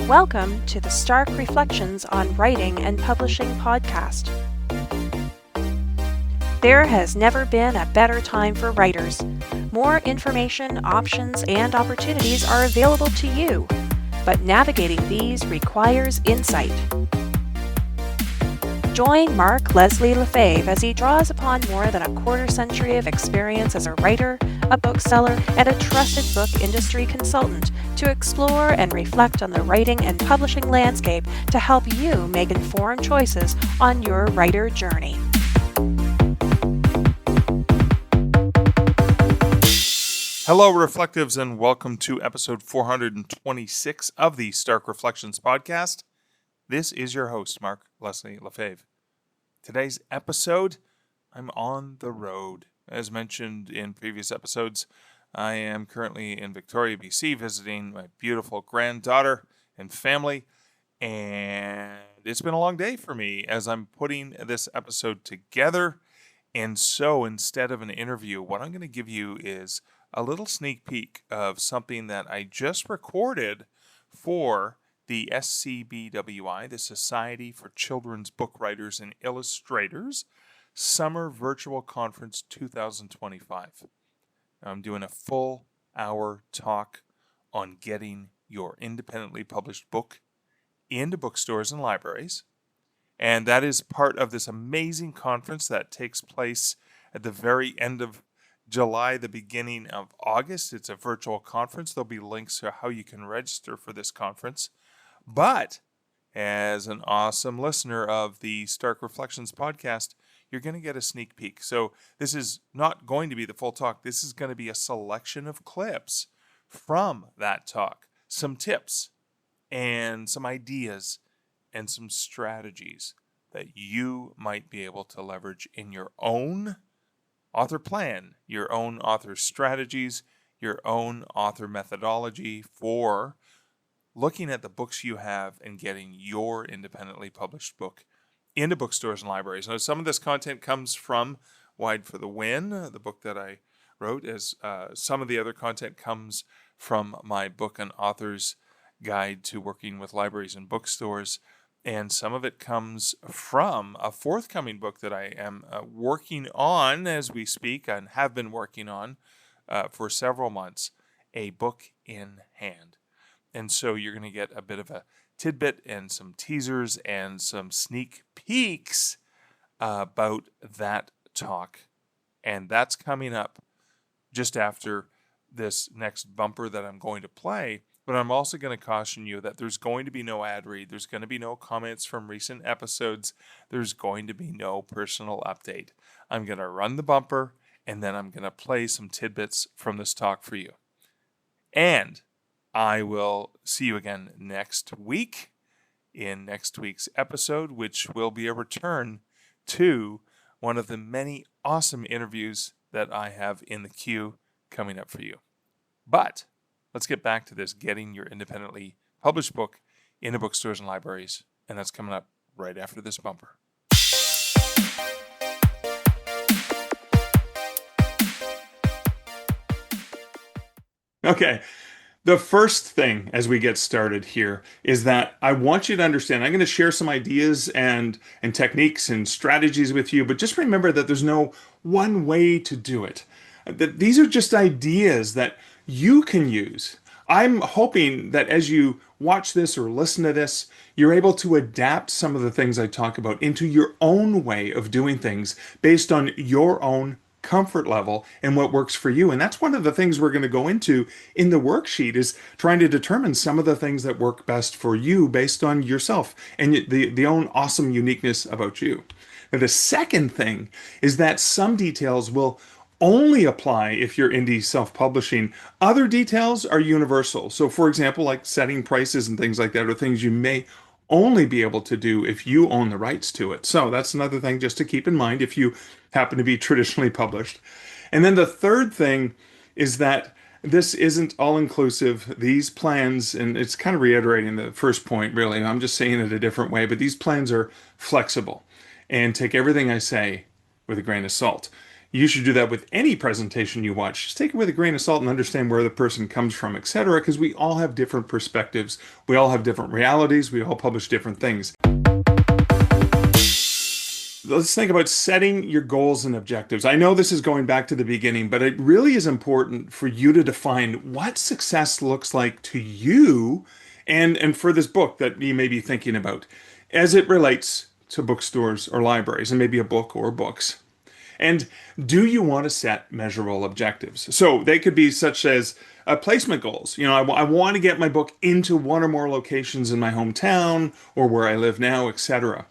Welcome to the Stark Reflections on Writing and Publishing podcast. There has never been a better time for writers. More information, options, and opportunities are available to you, but navigating these requires insight. Join Mark Leslie Lefebvre as he draws upon more than a quarter century of experience as a writer, a bookseller, and a trusted book industry consultant to explore and reflect on the writing and publishing landscape to help you make informed choices on your writer journey. Hello, Reflectives, and welcome to episode 426 of the Stark Reflections podcast. This is your host, Mark Leslie Lefebvre. Today's episode, I'm on the road. As mentioned in previous episodes, I am currently in Victoria, BC, visiting my beautiful granddaughter and family, and it's been a long day for me as I'm putting this episode together. And so instead of an interview, what I'm going to give you is a little sneak peek of something that I just recorded for the SCBWI, the Society for Children's Book Writers and Illustrators, Summer Virtual Conference 2025. I'm doing a full hour talk on getting your independently published book into bookstores and libraries. And that is part of this amazing conference that takes place at the very end of July, the beginning of August. It's a virtual conference. There'll be links to how you can register for this conference. But as an awesome listener of the Stark Reflections podcast, you're going to get a sneak peek. So this is not going to be the full talk. This is going to be a selection of clips from that talk, some tips and some ideas and some strategies that you might be able to leverage in your own author plan, your own author strategies, your own author methodology for looking at the books you have and getting your independently published book into bookstores and libraries. Now, some of this content comes from Wide for the Win, the book that I wrote, as some of the other content comes from my book, An Author's Guide to Working with Libraries and Bookstores, and some of it comes from a forthcoming book that I am working on as we speak and have been working on for several months, A Book in Hand. And so you're going to get a bit of a tidbit and some teasers and some sneak peeks about that talk. And that's coming up just after this next bumper that I'm going to play. But I'm also going to caution you that there's going to be no ad read. There's going to be no comments from recent episodes. There's going to be no personal update. I'm going to run the bumper, and then I'm going to play some tidbits from this talk for you. And I will see you again next week in next week's episode, which will be a return to one of the many awesome interviews that I have in the queue coming up for you. But let's get back to this, getting your independently published book into bookstores and libraries, and that's coming up right after this bumper. Okay. The first thing as we get started here is that I want you to understand, I'm going to share some ideas and techniques and strategies with you, but just remember that there's no one way to do it. That these are just ideas that you can use. I'm hoping that as you watch this or listen to this, you're able to adapt some of the things I talk about into your own way of doing things based on your own comfort level and what works for you. And that's one of the things we're going to go into in the worksheet, is trying to determine some of the things that work best for you based on yourself and the own awesome uniqueness about you. Now, the second thing is that some details will only apply if you're indie self-publishing. Other details are universal. So for example, like setting prices and things like that are things you may only be able to do if you own the rights to it. So that's another thing just to keep in mind if you happen to be traditionally published. And then the third thing is that this isn't all-inclusive. These plans, and it's kind of reiterating the first point, really. I'm just saying it a different way, but these plans are flexible. And take everything I say with a grain of salt. You should do that with any presentation you watch. Just take it with a grain of salt and understand where the person comes from, etc., because we all have different perspectives. We all have different realities. We all publish different things. Let's think about setting your goals and objectives. I know this is going back to the beginning, but it really is important for you to define what success looks like to you and for this book that you may be thinking about as it relates to bookstores or libraries and maybe a book or books. And do you want to set measurable objectives? So they could be such as placement goals. I want to get my book into one or more locations in my hometown or where I live now, etc.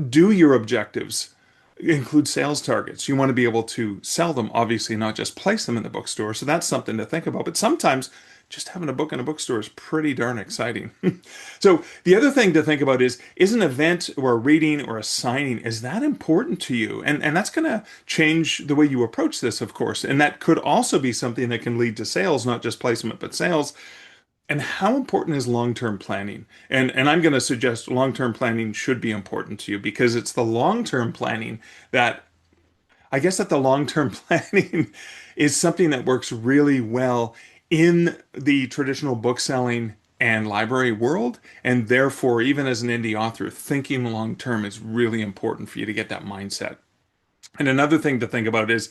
Do your objectives include sales targets? You want to be able to sell them, obviously, not just place them in the bookstore. So that's something to think about. But sometimes just having a book in a bookstore is pretty darn exciting. So the other thing to think about is an event or a reading or a signing, is that important to you? And that's going to change the way you approach this, of course. And that could also be something that can lead to sales, not just placement, but sales. And how important is long-term planning? And I'm going to suggest long-term planning should be important to you, because it's the long-term planning that, I guess that the long-term planning is something that works really well in the traditional bookselling and library world. And therefore, even as an indie author, thinking long-term is really important for you to get that mindset. And another thing to think about is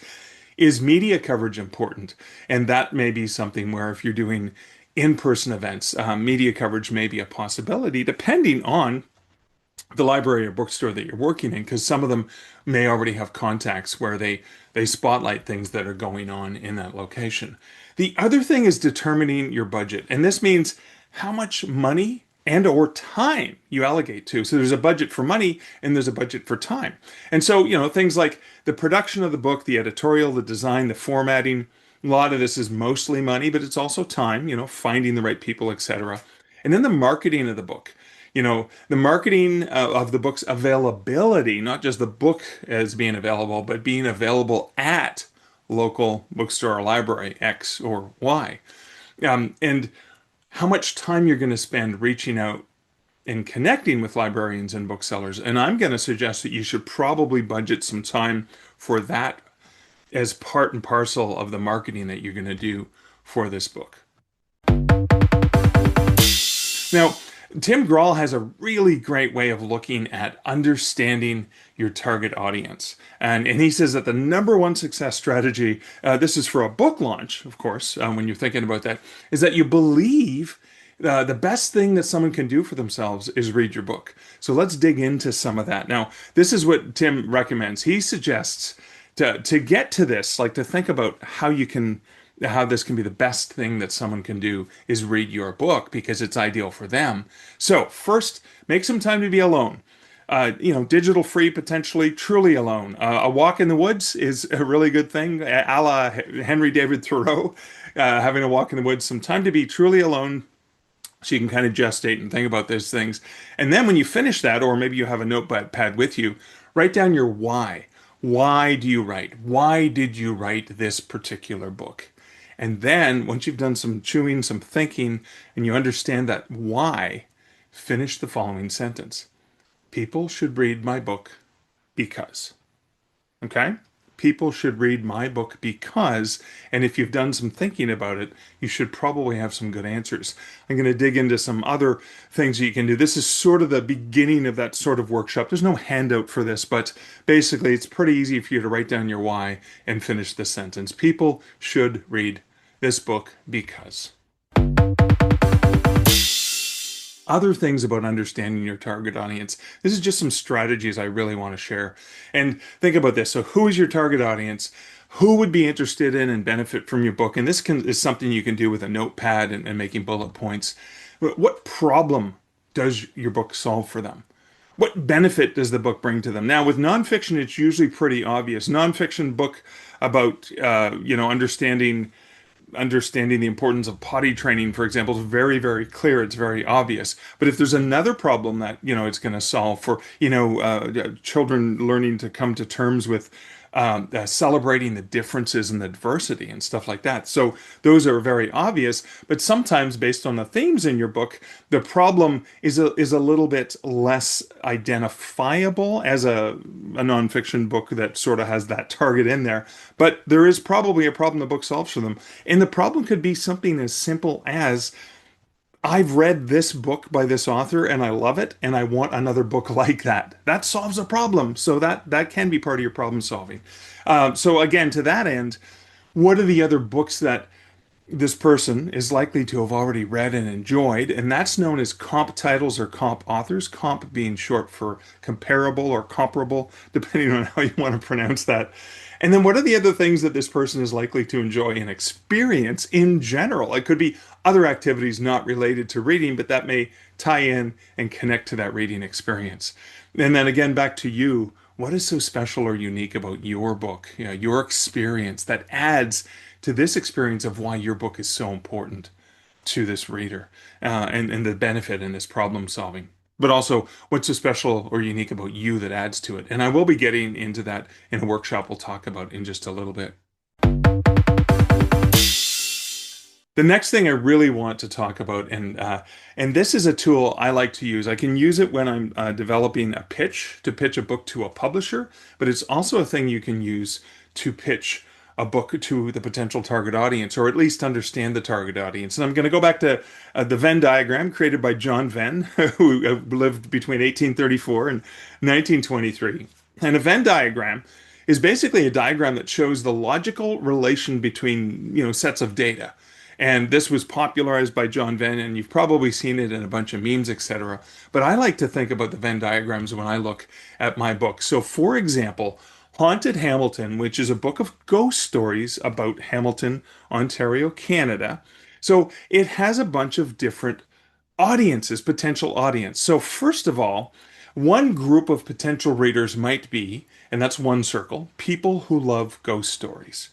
media coverage important? And that may be something where if you're doing in-person events, media coverage may be a possibility, depending on the library or bookstore that you're working in, because some of them may already have contacts where they spotlight things that are going on in that location. The other thing is determining your budget, and this means how much money and or time you allocate to. So there's a budget for money and there's a budget for time. And so, things like the production of the book, the editorial, the design, the formatting, a lot of this is mostly money, but it's also time, finding the right people, etc. And then the marketing of the book. The marketing of the book's availability, not just the book as being available, but being available at local bookstore or library X or Y. And how much time you're going to spend reaching out and connecting with librarians and booksellers. And I'm going to suggest that you should probably budget some time for that as part and parcel of the marketing that you're going to do for this book. Now, Tim Grahl has a really great way of looking at understanding your target audience. And he says that the number one success strategy, this is for a book launch, of course, when you're thinking about that, is that you believe the best thing that someone can do for themselves is read your book. So let's dig into some of that. Now, this is what Tim recommends. He suggests to get to this, like to think about how this can be the best thing that someone can do is read your book because it's ideal for them. So first, make some time to be alone. Digital free, potentially, truly alone. A walk in the woods is a really good thing, a la Henry David Thoreau, having a walk in the woods, some time to be truly alone so you can kind of gestate and think about those things. And then when you finish that, or maybe you have a notepad with you, write down your why. Why do you write? Why did you write this particular book? And then once you've done some chewing, some thinking, and you understand that why, finish the following sentence. People should read my book because. Okay? People should read my book because, and if you've done some thinking about it, you should probably have some good answers. I'm going to dig into some other things that you can do. This is sort of the beginning of that sort of workshop. There's no handout for this, but basically it's pretty easy for you to write down your why and finish the sentence. People should read this book because. Other things about understanding your target audience. This is just some strategies I really want to share. And think about this. So who is your target audience? Who would be interested in and benefit from your book? And this is something you can do with a notepad and making bullet points. What problem does your book solve for them? What benefit does the book bring to them? Now, with nonfiction, it's usually pretty obvious. Nonfiction book about, understanding the importance of potty training, for example, is very, very clear. It's very obvious. But if there's another problem that, it's going to solve for, children learning to come to terms with celebrating the differences and the diversity and stuff like that. So those are very obvious, but sometimes based on the themes in your book, the problem is a little bit less identifiable as a nonfiction book that sort of has that target in there. But there is probably a problem the book solves for them. And the problem could be something as simple as I've read this book by this author and I love it and I want another book like that. That solves a problem. So that can be part of your problem solving. So again, to that end, what are the other books that this person is likely to have already read and enjoyed? And that's known as comp titles or comp authors, comp being short for comparable or comparable, depending on how you want to pronounce that. And then what are the other things that this person is likely to enjoy and experience in general? It could be other activities not related to reading, but that may tie in and connect to that reading experience. And then again, back to you. What is so special or unique about your book, your experience that adds to this experience of why your book is so important to this reader and the benefit in this problem solving? But also, what's so special or unique about you that adds to it? And I will be getting into that in a workshop we'll talk about in just a little bit. The next thing I really want to talk about, and this is a tool I like to use. I can use it when I'm developing a pitch, to pitch a book to a publisher, but it's also a thing you can use to pitch a book to the potential target audience, or at least understand the target audience. And I'm going to go back to the Venn diagram created by John Venn, who lived between 1834 and 1923. And a Venn diagram is basically a diagram that shows the logical relation between, sets of data. And this was popularized by John Venn, and you've probably seen it in a bunch of memes, etc. But I like to think about the Venn diagrams when I look at my book. So, for example, Haunted Hamilton, which is a book of ghost stories about Hamilton, Ontario, Canada. So it has a bunch of different audiences, potential audience. So first of all, one group of potential readers might be, and that's one circle, people who love ghost stories.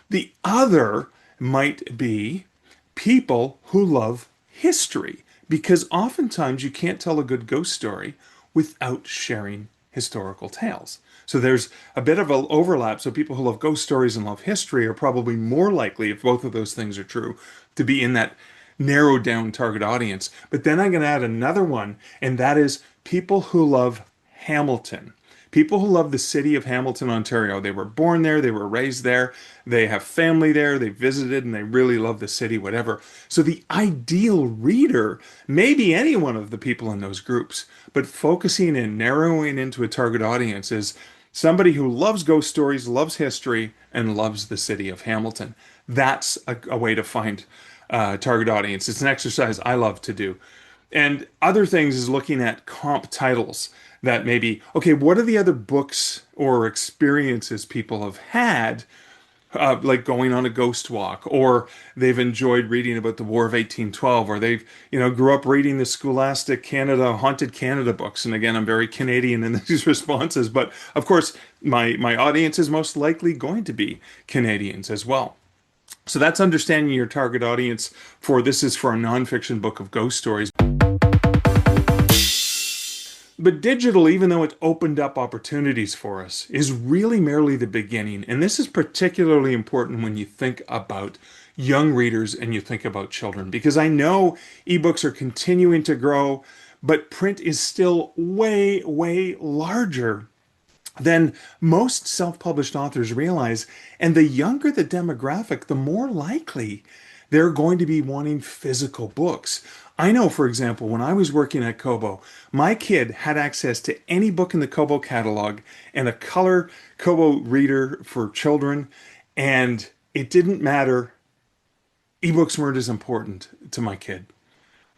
The other might be people who love history, because oftentimes you can't tell a good ghost story without sharing historical tales. So there's a bit of an overlap. So people who love ghost stories and love history are probably more likely, if both of those things are true, to be in that narrowed down target audience. But then I'm going to add another one, and that is people who love Hamilton. People who love the city of Hamilton, Ontario. They were born there, they were raised there, they have family there, they visited, and they really love the city, whatever. So the ideal reader may be any one of the people in those groups, but focusing and narrowing into a target audience is somebody who loves ghost stories, loves history, and loves the city of Hamilton. That's a way to find target audience. It's an exercise I love to do. And other things is looking at comp titles that maybe, okay, what are the other books or experiences people have had, like going on a ghost walk, or they've enjoyed reading about the War of 1812, or they've, grew up reading the Scholastic Canada, Haunted Canada books. And again, I'm very Canadian in these responses, but of course, my audience is most likely going to be Canadians as well. So that's understanding your target audience this is for a nonfiction book of ghost stories. But digital, even though it opened up opportunities for us, is really merely the beginning. And this is particularly important when you think about young readers and you think about children, because I know ebooks are continuing to grow, but print is still way, way larger than most self-published authors realize. And the younger the demographic, the more likely they're going to be wanting physical books. I know, for example, when I was working at Kobo, my kid had access to any book in the Kobo catalog and a color Kobo reader for children, and it didn't matter. Ebooks weren't as important to my kid.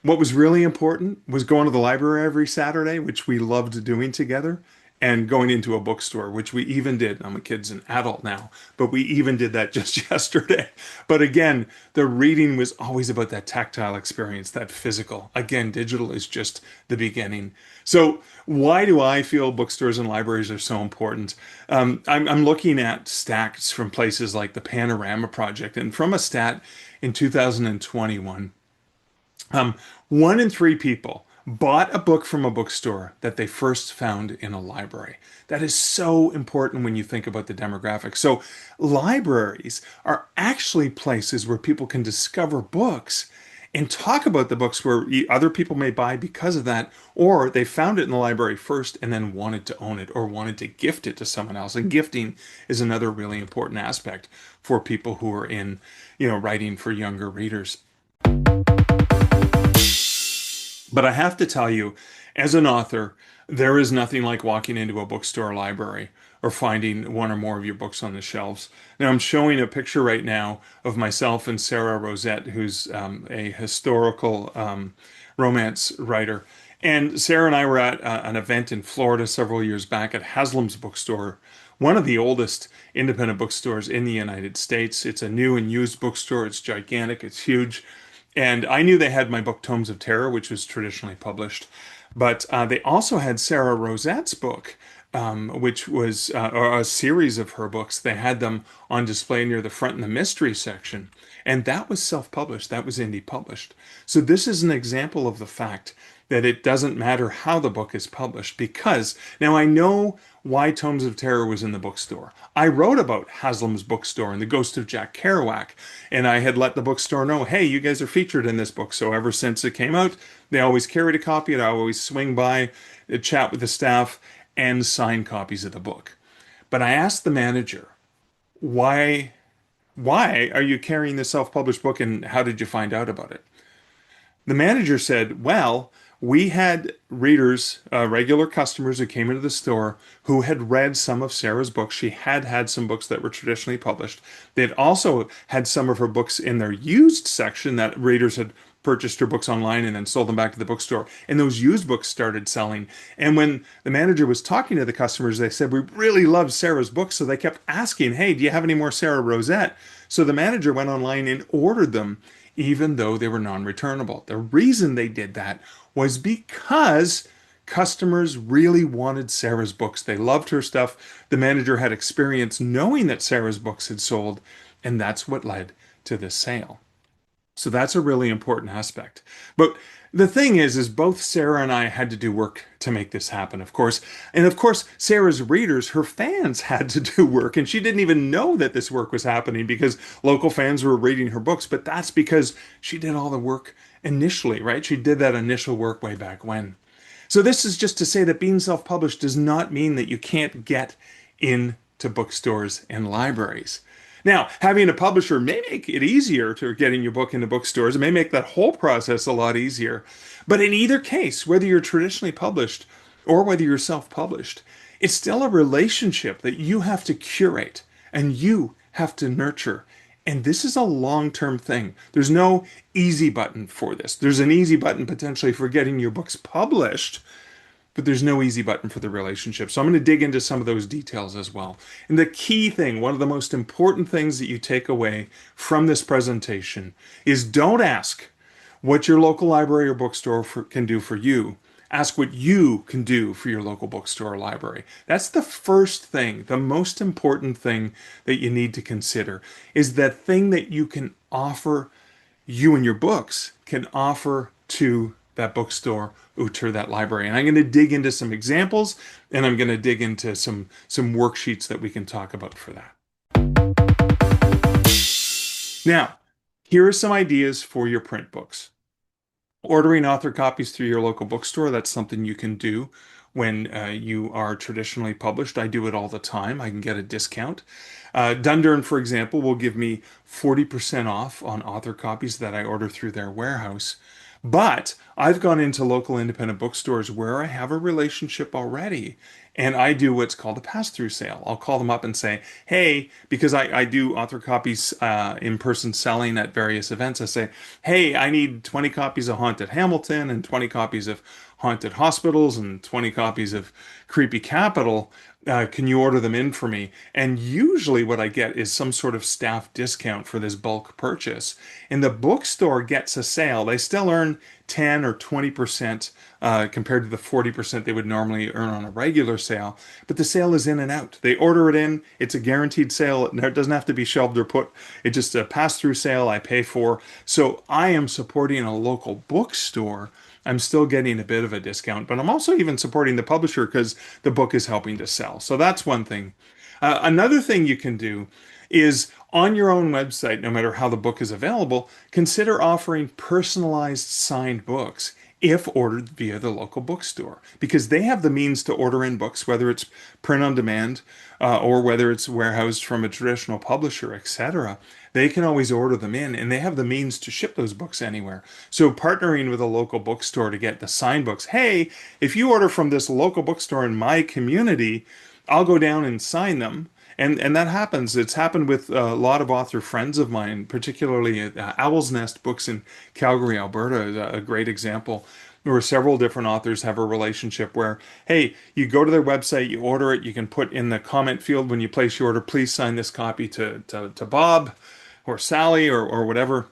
What was really important was going to the library every Saturday, which we loved doing together, and going into a bookstore, which we even did. I'm a kid's an adult now, but we even did that just yesterday. But again, the reading was always about that tactile experience, that physical. Again, digital is just the beginning. So why do I feel bookstores and libraries are so important? I'm looking at stats from places like the Panorama Project, and from a stat in 2021, 1 in 3 people bought a book from a bookstore that they first found in a library. That is so important when you think about the demographics. So, libraries are actually places where people can discover books and talk about the books where other people may buy because of that, or they found it in the library first and then wanted to own it or wanted to gift it to someone else. And gifting is another really important aspect for people who are in, writing for younger readers. But I have to tell you, as an author, there is nothing like walking into a bookstore or library or finding one or more of your books on the shelves. Now, I'm showing a picture right now of myself and Sarah Rosette, who's a historical romance writer. And Sarah and I were at an event in Florida several years back at Haslam's bookstore, one of the oldest independent bookstores in the United States. It's a new and used bookstore. It's gigantic. It's huge. And I knew they had my book, Tomes of Terror, which was traditionally published. But they also had Sarah Rosette's book, which was a series of her books. They had them on display near the front in the mystery section. And that was self-published. That was indie published. So this is an example of the fact that it doesn't matter how the book is published, because now I know why Tomes of Terror was in the bookstore. I wrote about Haslam's bookstore and the Ghost of Jack Kerouac, and I had let the bookstore know, hey, you guys are featured in this book. So ever since it came out, they always carried a copy, and I always swing by, chat with the staff, and sign copies of the book. But I asked the manager, why are you carrying this self-published book, and how did you find out about it? The manager said, well, we had readers, regular customers who came into the store who had read some of Sarah's books. She had had some books that were traditionally published. They had also had some of her books in their used section that readers had purchased her books online and then sold them back to the bookstore. And those used books started selling. And when the manager was talking to the customers, they said, we really loved Sarah's books. So they kept asking, hey, do you have any more Sarah Rosette? So the manager went online and ordered them, even though they were non-returnable. The reason they did that was because customers really wanted Sarah's books. They loved her stuff. The manager had experience knowing that Sarah's books had sold, and that's what led to this sale. So that's a really important aspect. But the thing is both Sarah and I had to do work to make this happen, of course. And of course, Sarah's readers, her fans, had to do work. And she didn't even know that this work was happening because local fans were reading her books. But that's because she did all the work initially, right? She did that initial work way back when. So this is just to say that being self-published does not mean that you can't get into bookstores and libraries. Now, having a publisher may make it easier to getting your book into bookstores. It may make that whole process a lot easier. But in either case, whether you're traditionally published or whether you're self-published, it's still a relationship that you have to curate and you have to nurture. And this is a long-term thing. There's no easy button for this. There's an easy button potentially for getting your books published, but there's no easy button for the relationship. So I'm going to dig into some of those details as well. And the key thing, one of the most important things that you take away from this presentation is don't ask what your local library or bookstore can do for you. Ask what you can do for your local bookstore or library. That's the first thing, the most important thing that you need to consider is that thing that you can offer, you and your books can offer to that bookstore or to that library. And I'm going to dig into some examples, and I'm going to dig into some worksheets that we can talk about for that. Now, here are some ideas for your print books. Ordering author copies through your local bookstore, that's something you can do when you are traditionally published. I do it all the time. I can get a discount. Dundurn, for example, will give me 40% off on author copies that I order through their warehouse. But I've gone into local independent bookstores where I have a relationship already, and I do what's called a pass-through sale. I'll call them up and say, hey, because I do author copies in-person selling at various events, I say, hey, I need 20 copies of Haunted Hamilton and 20 copies of Haunted Hospitals and 20 copies of Creepy Capital. Can you order them in for me? And usually what I get is some sort of staff discount for this bulk purchase. And the bookstore gets a sale. They still earn 10 or 20% compared to the 40% they would normally earn on a regular sale. But the sale is in and out. They order it in. It's a guaranteed sale. It doesn't have to be shelved or put. It's just a pass-through sale I pay for. So I am supporting a local bookstore. I'm still getting a bit of a discount, but I'm also even supporting the publisher because the book is helping to sell. So that's one thing. Another thing you can do is on your own website, no matter how the book is available, consider offering personalized signed books if ordered via the local bookstore, because they have the means to order in books, whether it's print on demand or whether it's warehoused from a traditional publisher, etc. They can always order them in, and they have the means to ship those books anywhere. So partnering with a local bookstore to get the signed books, hey, if you order from this local bookstore in my community, I'll go down and sign them. And that happens. It's happened with a lot of author friends of mine, particularly Owl's Nest Books in Calgary, Alberta, is a great example, where several different authors have a relationship where, hey, you go to their website, you order it, you can put in the comment field when you place your order, please sign this copy to Bob or Sally or whatever.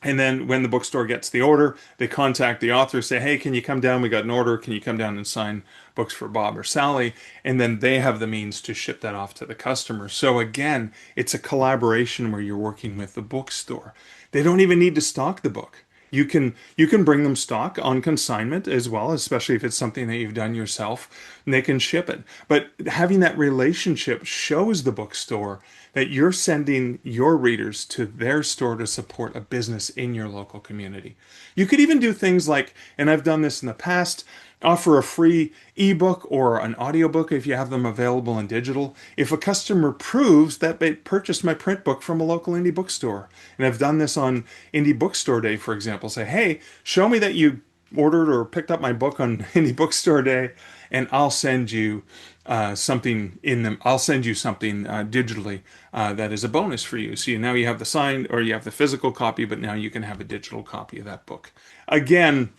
And then when the bookstore gets the order, they contact the author, say, hey, can you come down? We got an order. Can you come down and sign books for Bob or Sally? And then they have the means to ship that off to the customer. So again, it's a collaboration where you're working with the bookstore. They don't even need to stock the book. You can bring them stock on consignment as well, especially if it's something that you've done yourself, and they can ship it. But having that relationship shows the bookstore that you're sending your readers to their store to support a business in your local community. You could even do things like, and I've done this in the past, offer a free ebook or an audiobook if you have them available in digital if a customer proves that they purchased my print book from a local indie bookstore. And I've done this on Indie Bookstore Day, for example. Say, hey, show me that you ordered or picked up my book on Indie Bookstore Day, and I'll send you something in them. I'll send you something digitally that is a bonus for you. So now you have the signed or you have the physical copy, but now you can have a digital copy of that book. Again,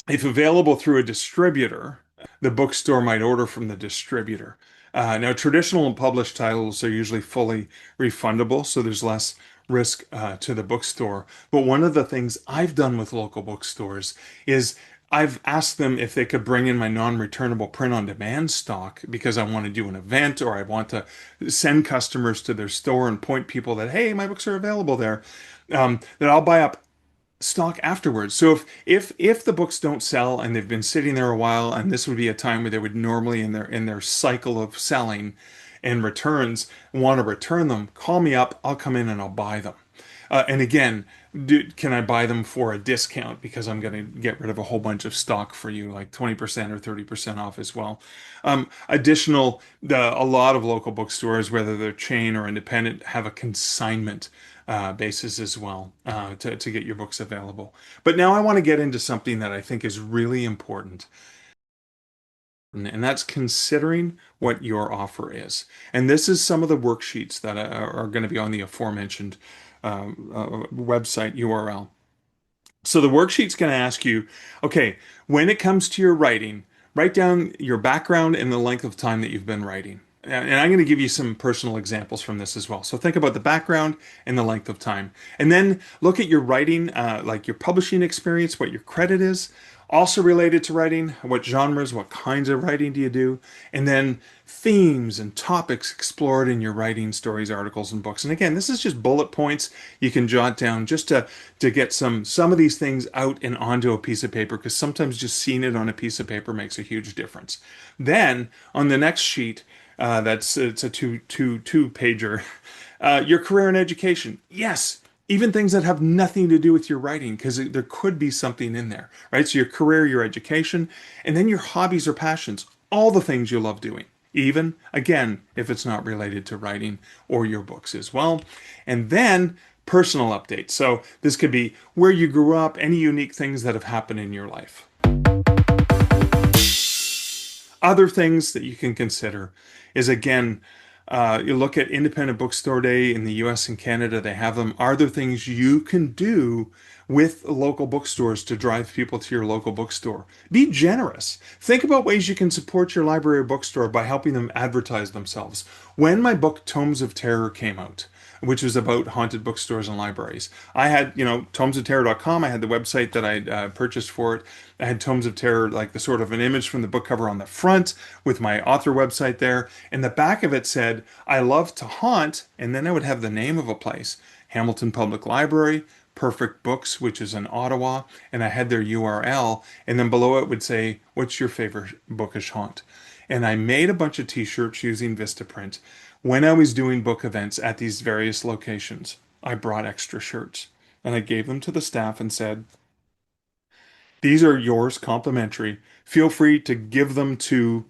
if available through a distributor, the bookstore might order from the distributor. Now, traditional and published titles are usually fully refundable, so there's less risk to the bookstore. But one of the things I've done with local bookstores is I've asked them if they could bring in my non-returnable print-on-demand stock because I want to do an event or I want to send customers to their store and point people that, hey, my books are available there, that I'll buy up stock afterwards. So if the books don't sell and they've been sitting there a while, and this would be a time where they would normally in their cycle of selling and returns want to return them, call me up, I'll come in and I'll buy them. And again, can I buy them for a discount because I'm going to get rid of a whole bunch of stock for you, like 20% or 30% off as well. A lot of local bookstores, whether they're chain or independent, have a consignment basis as well to get your books available. But now I want to get into something that I think is really important. And that's considering what your offer is. And this is some of the worksheets that are going to be on the aforementioned website URL. So the worksheet's going to ask you, okay, when it comes to your writing, write down your background and the length of time that you've been writing. And I'm going to give you some personal examples from this as well. So think about the background and the length of time. And then look at your writing, like your publishing experience, what your credit is. Also related to writing, what genres, what kinds of writing do you do? And then themes and topics explored in your writing, stories, articles, and books. And again, this is just bullet points you can jot down just to get some of these things out and onto a piece of paper, because sometimes just seeing it on a piece of paper makes a huge difference. Then on the next sheet, it's a two pager. Your career and education. Yes, even things that have nothing to do with your writing, because there could be something in there, right? So your career, your education, and then your hobbies or passions, all the things you love doing, even, again, if it's not related to writing or your books as well. And then personal updates. So this could be where you grew up, any unique things that have happened in your life. Other things that you can consider is, again, you look at Independent Bookstore Day in the US and Canada, they have them. Are there things you can do with local bookstores to drive people to your local bookstore? Be generous. Think about ways you can support your library or bookstore by helping them advertise themselves. When my book Tomes of Terror came out, which was about haunted bookstores and libraries. I had, tomesofterror.com. I had the website that I purchased for it. I had Tomes of Terror, like the sort of an image from the book cover on the front with my author website there. And the back of it said, I love to haunt. And then I would have the name of a place, Hamilton Public Library, Perfect Books, which is in Ottawa, and I had their URL, and then below it would say, what's your favorite bookish haunt? And I made a bunch of t-shirts using Vistaprint. When I was doing book events at these various locations, I brought extra shirts, and I gave them to the staff and said, these are yours complimentary. Feel free to give them to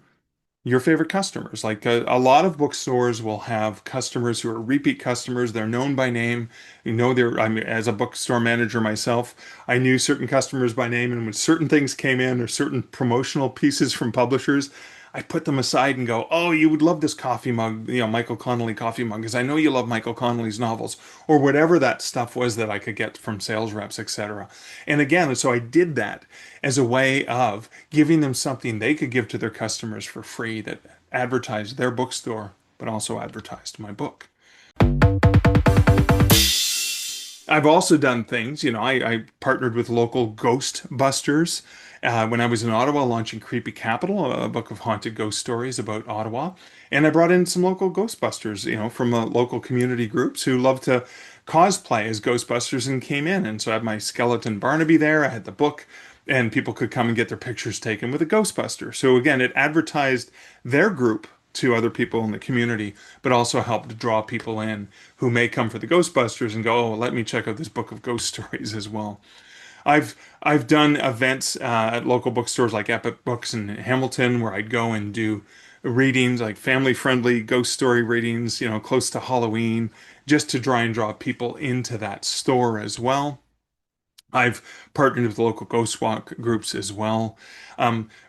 your favorite customers. Like a lot of bookstores will have customers who are repeat customers. They're known by name. I mean, as a bookstore manager myself, I knew certain customers by name, and when certain things came in or certain promotional pieces from publishers, I put them aside and go, oh, you would love this coffee mug, Michael Connolly coffee mug, because I know you love Michael Connolly's novels, or whatever that stuff was that I could get from sales reps, etc. And again, so I did that as a way of giving them something they could give to their customers for free that advertised their bookstore, but also advertised my book. I've also done things, I partnered with local Ghostbusters when I was in Ottawa launching Creepy Capital, a book of haunted ghost stories about Ottawa. And I brought in some local Ghostbusters, from local community groups who love to cosplay as Ghostbusters and came in. And so I had my skeleton Barnaby there, I had the book, and people could come and get their pictures taken with a Ghostbuster. So again, it advertised their group to other people in the community, but also helped draw people in who may come for the Ghostbusters and go, oh, let me check out this book of ghost stories as well. I've done events at local bookstores like Epic Books in Hamilton where I'd go and do readings, like family-friendly ghost story readings, close to Halloween, just to try and draw people into that store as well. I've partnered with local ghost walk groups as well.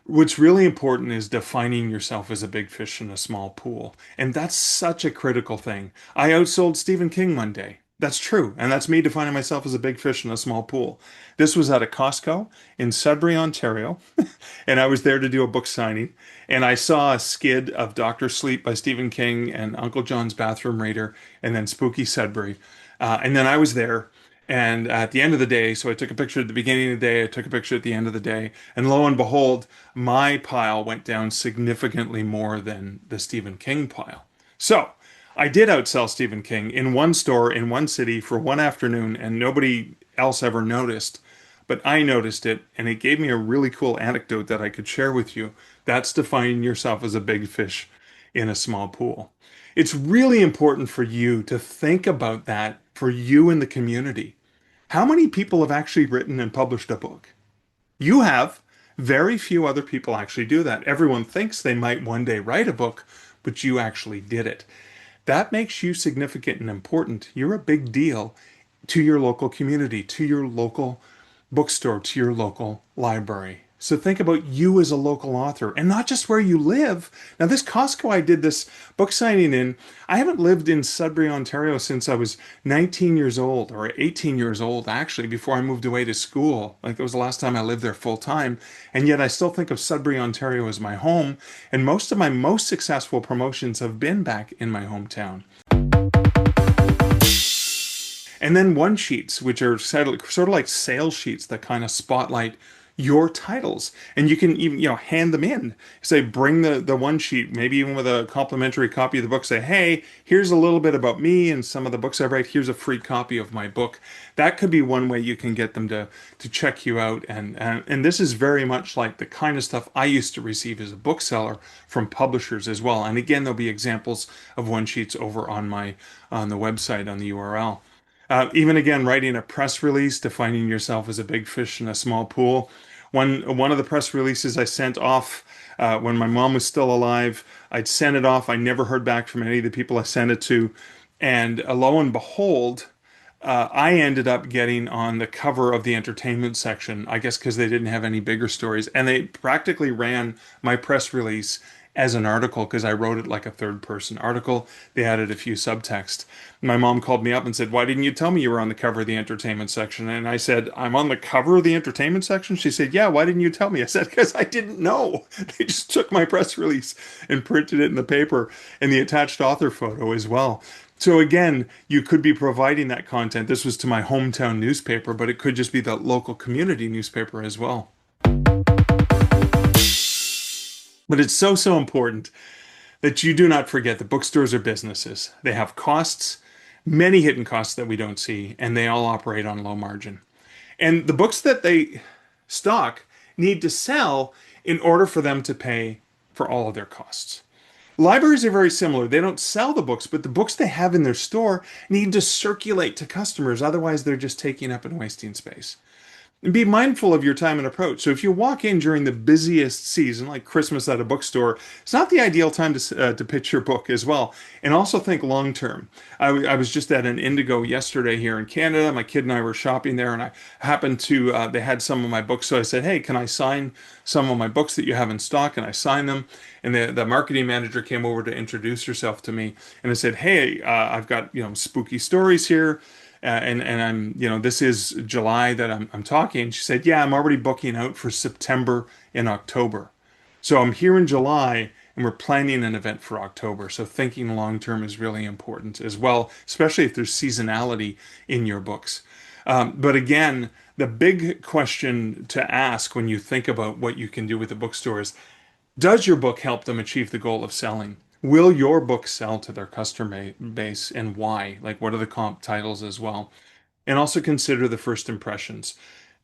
What's really important is defining yourself as a big fish in a small pool. And that's such a critical thing. I outsold Stephen King one day. That's true. And that's me defining myself as a big fish in a small pool. This was at a Costco in Sudbury, Ontario. And I was there to do a book signing. And I saw a skid of Dr. Sleep by Stephen King and Uncle John's Bathroom Raider and then Spooky Sudbury. And then I was there. And at the end of the day, so I took a picture at the beginning of the day, I took a picture at the end of the day, and lo and behold, my pile went down significantly more than the Stephen King pile. So I did outsell Stephen King in one store in one city for one afternoon, and nobody else ever noticed. But I noticed it, and it gave me a really cool anecdote that I could share with you. That's defining yourself as a big fish in a small pool. It's really important for you to think about that for you in the community. How many people have actually written and published a book? You have. Very few other people actually do that. Everyone thinks they might one day write a book, but you actually did it. That makes you significant and important. You're a big deal to your local community, to your local bookstore, to your local library. So think about you as a local author and not just where you live. Now, this Costco I did this book signing in, I haven't lived in Sudbury, Ontario since I was 19 years old or 18 years old, actually, before I moved away to school. Like, that was the last time I lived there full time. And yet I still think of Sudbury, Ontario as my home. And most of my most successful promotions have been back in my hometown. And then one sheets, which are sort of like sales sheets that kind of spotlight your titles, and you can even hand them in, say bring the one sheet, maybe even with a complimentary copy of the book, say, hey, here's a little bit about me and some of the books I write, here's a free copy of my book. That could be one way you can get them to check you out. And this is very much like the kind of stuff I used to receive as a bookseller from publishers as well. And again, there'll be examples of one sheets over on the website on the URL. Even again, writing a press release, defining yourself as a big fish in a small pool. One of the press releases I sent off when my mom was still alive, I'd sent it off. I never heard back from any of the people I sent it to. And lo and behold, I ended up getting on the cover of the entertainment section, I guess because they didn't have any bigger stories. And they practically ran my press release as an article because I wrote it like a third-person article. They added a few subtext. My mom called me up and said, why didn't you tell me you were on the cover of the entertainment section? And I said, I'm on the cover of the entertainment section? She said, yeah, why didn't you tell me? I said, because I didn't know. They just took my press release and printed it in the paper and the attached author photo as well. So again, you could be providing that content. This was to my hometown newspaper, but it could just be the local community newspaper as well. But it's so important that you do not forget that bookstores are businesses. They have costs, many hidden costs that we don't see, and they all operate on low margin. And the books that they stock need to sell in order for them to pay for all of their costs. Libraries are very similar. They don't sell the books, but the books they have in their store need to circulate to customers. Otherwise, they're just taking up and wasting space. And be mindful of your time and approach. So if you walk in during the busiest season, like Christmas at a bookstore, it's not the ideal time to pitch your book as well. And also think long term. I was just at an Indigo yesterday here in Canada. My kid and I were shopping there, and I happened to, they had some of my books. So I said, hey, can I sign some of my books that you have in stock? And I signed them. And the marketing manager came over to introduce herself to me. And I said, hey, I've got, spooky stories here. And I'm, this is July that I'm talking. She said, yeah, I'm already booking out for September and October. So I'm here in July and we're planning an event for October. So thinking long-term is really important as well, especially if there's seasonality in your books. But again, the big question to ask when you think about what you can do with the bookstore is, does your book help them achieve the goal of selling? Will your book sell to their customer base, and why? Like, what are the comp titles as well? And also consider the first impressions.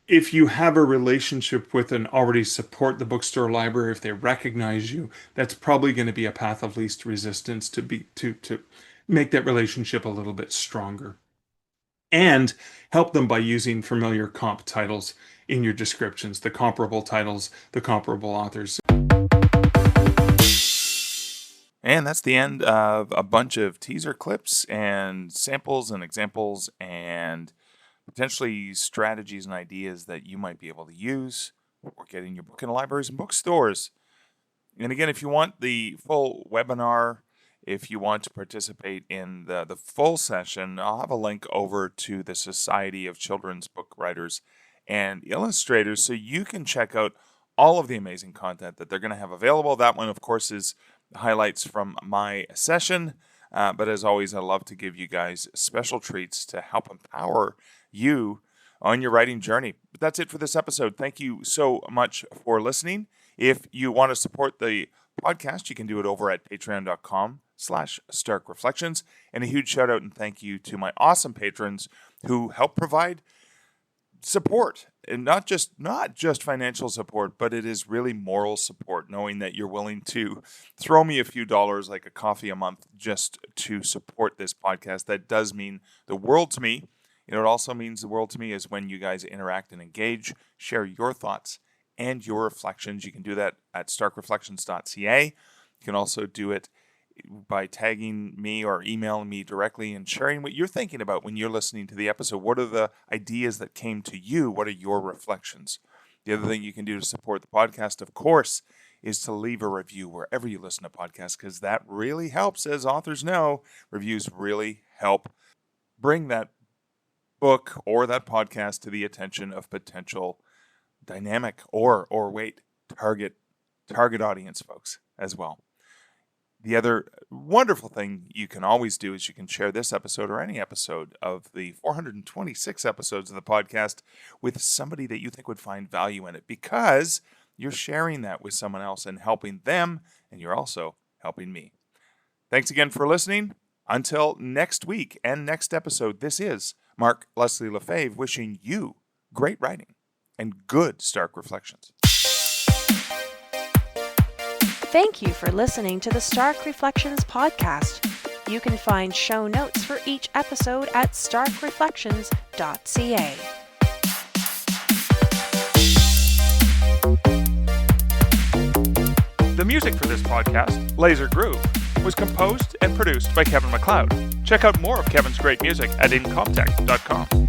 If you have a relationship with and already support the bookstore library, if they recognize you, that's probably going to be a path of least resistance to make that relationship a little bit stronger. And help them by using familiar comp titles in your descriptions, the comparable titles, the comparable authors. And that's the end of a bunch of teaser clips and samples and examples and potentially strategies and ideas that you might be able to use for getting your book in libraries and bookstores. And again, if you want the full webinar, if you want to participate in the full session, I'll have a link over to the Society of Children's Book Writers and Illustrators so you can check out all of the amazing content that they're going to have available. That one, of course, is highlights from my session. But as always, I love to give you guys special treats to help empower you on your writing journey. But that's it for this episode. Thank you so much for listening. If you want to support the podcast, you can do it over at patreon.com/StarkReflections. And a huge shout out and thank you to my awesome patrons who help provide support, and not just financial support, but it is really moral support, knowing that you're willing to throw me a few dollars, like a coffee a month, just to support this podcast. That does mean the world to me. It also means the world to me is when you guys interact and engage, share your thoughts and your reflections. You can do that at starkreflections.ca. You can also do it by tagging me or emailing me directly and sharing what you're thinking about when you're listening to the episode. What are the ideas that came to you? What are your reflections? The other thing you can do to support the podcast, of course, is to leave a review wherever you listen to podcasts, because that really helps. As authors know, reviews really help bring that book or that podcast to the attention of potential dynamic or target audience folks as well. The other wonderful thing you can always do is you can share this episode or any episode of the 426 episodes of the podcast with somebody that you think would find value in it, because you're sharing that with someone else and helping them, and you're also helping me. Thanks again for listening. Until next week and next episode, this is Mark Leslie Lefebvre wishing you great writing and good Stark Reflections. Thank you for listening to the Stark Reflections podcast. You can find show notes for each episode at starkreflections.ca. The music for this podcast, Laser Groove, was composed and produced by Kevin MacLeod. Check out more of Kevin's great music at incomptech.com.